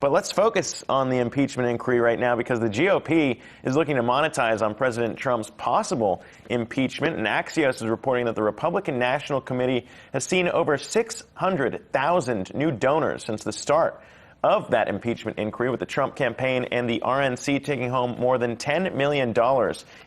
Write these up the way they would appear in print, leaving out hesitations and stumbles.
But let's focus on the impeachment inquiry right now because the GOP is looking to monetize on President Trump's possible impeachment. And Axios is reporting that the Republican National Committee has seen over 600,000 new donors since the start of that impeachment inquiry, with the Trump campaign and the RNC taking home more than $10 million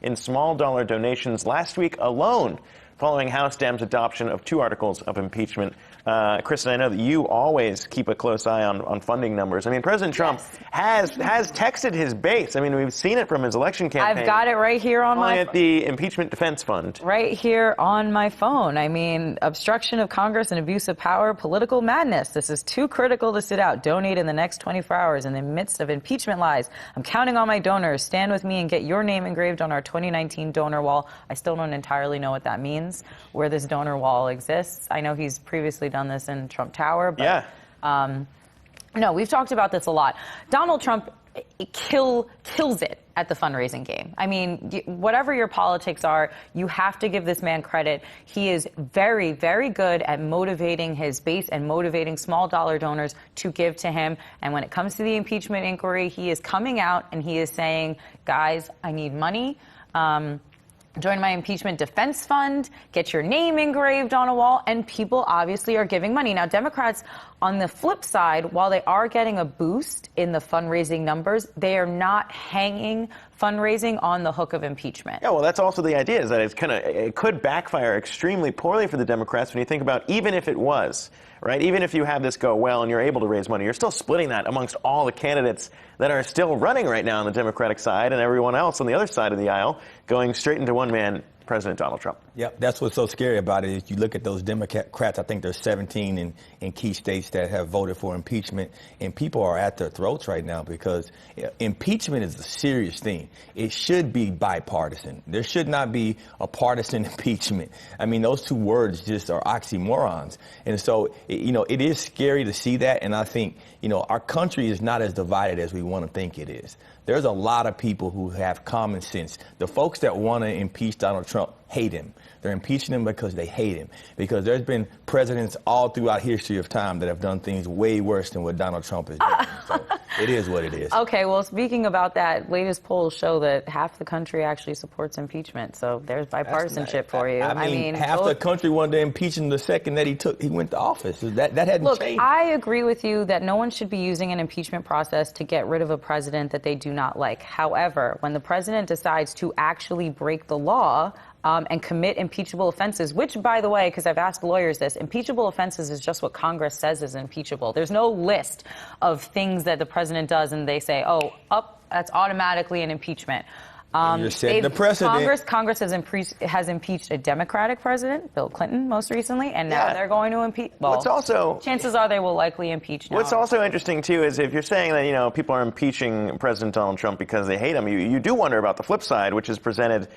in small dollar donations last week alone, following House Dems' adoption of 2 articles of impeachment. Kristin, I know that you always keep a close eye on funding numbers. I mean, President Trump has texted his base. I mean, we've seen it from his election campaign. I've got it right here on my phone. The Impeachment Defense Fund. Right here on my phone. I mean, obstruction of Congress and abuse of power, political madness. This is too critical to sit out. Donate in the next 24 hours in the midst of impeachment lies. I'm counting on my donors. Stand with me and get your name engraved on our 2019 donor wall. I still don't entirely know what that means, where this donor wall exists. I know he's previously done this in Trump Tower, but no, we've talked about this a lot. Donald Trump kills it at the fundraising game. I mean, whatever your politics are, you have to give this man credit. He is very, very good at motivating his base and motivating small dollar donors to give to him. And when it comes to the impeachment inquiry, he is coming out and he is saying, guys, I need money. Join my impeachment defense fund, get your name engraved on a wall, and people obviously are giving money. Now, Democrats, on the flip side, while they are getting a boost in the fundraising numbers, they are not hanging fundraising on the hook of impeachment. Yeah, well, that's also the idea, is that it could backfire extremely poorly for the Democrats when you think about, even if it was, right? Even if you have this go well and you're able to raise money, you're still splitting that amongst all the candidates that are still running right now on the Democratic side, and everyone else on the other side of the aisle going straight into one man, President Donald Trump. Yep, that's what's so scary about it. Is you look at those Democrats, I think there's 17 in key states that have voted for impeachment, and people are at their throats right now because impeachment is a serious thing. It should be bipartisan. There should not be a partisan impeachment. I mean, those 2 words just are oxymorons. And so, it is scary to see that, and I think, our country is not as divided as we want to think it is. There's a lot of people who have common sense. The folks that want to impeach Donald Trump hate him. They're impeaching him because they hate him. Because there's been presidents all throughout history of time that have done things way worse than what Donald Trump is doing. So it is what it is. Okay, well, speaking about that, latest polls show that half the country actually supports impeachment. So there's bipartisanship for you. I mean half the country wanted to impeach him the second that he went to office. That hadn't changed. I agree with you that no one should be using an impeachment process to get rid of a president that they do not like. However, when the president decides to actually break the law, and commit impeachable offenses, which, by the way, because I've asked lawyers this, impeachable offenses is just what Congress says is impeachable. There's no list of things that the president does and they say, that's automatically an impeachment. You're setting the precedent. Congress has impeached a Democratic president, Bill Clinton, most recently, and now they're going to impeach. Well, chances are they will likely impeach now. What's also interesting, too, is if you're saying that, people are impeaching President Donald Trump because they hate him, you do wonder about the flip side, which is presented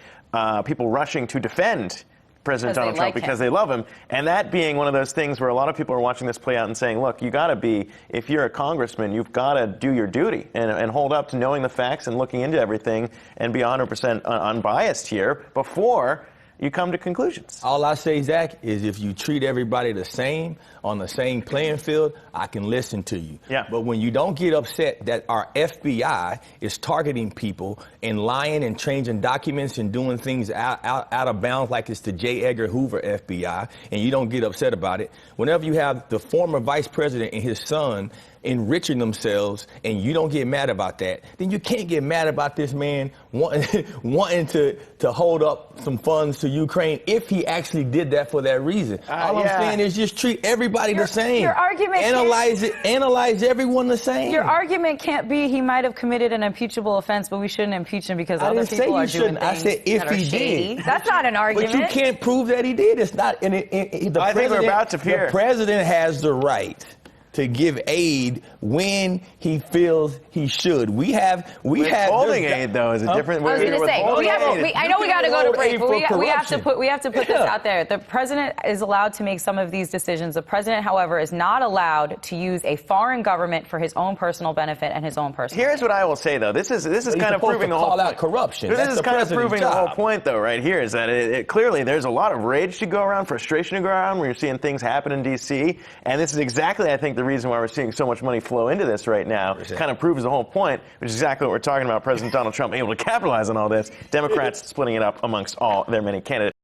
people rushing to defend President Donald Trump because they love him. And that being one of those things where a lot of people are watching this play out and saying, look, you got to be, if you're a congressman, you've got to do your duty and hold up to knowing the facts and looking into everything and be 100% unbiased here before you come to conclusions. All I say, Zach, is if you treat everybody the same, on the same playing field, I can listen to you. Yeah. But when you don't get upset that our FBI is targeting people and lying and changing documents and doing things out of bounds like it's the J. Edgar Hoover FBI, and you don't get upset about it, whenever you have the former vice president and his son enriching themselves and you don't get mad about that, then you can't get mad about this man wanting to hold up some funds to Ukraine if he actually did that for that reason. All I'm saying is just treat everybody the same. Your argument analyze everyone the same. Your argument can't be he might have committed an impeachable offense, but we shouldn't impeach him because other people are doing things. I said if he did. That's not an argument. But you can't prove that he did. It's not. I think we're about to hear. The president has the right to give aid when he feels he should. We have withholding aid, though, is a different way. I was going to say, I know we got to go to break, but we have to put this out there. The president is allowed to make some of these decisions. The president, however, is not allowed to use a foreign government for his own personal benefit and his own personal. Here's what I will say, though. This is kind of proving the whole call out corruption. This is kind of proving the whole point, though, right here, is that clearly there's a lot of rage to go around, frustration to go around, when you're seeing things happen in D.C., and this is exactly, I think, the reason why we're seeing so much money flow into this right now. Kind of proves the whole point, which is exactly what we're talking about. President Donald Trump able to capitalize on all this. Democrats splitting it up amongst all their many candidates.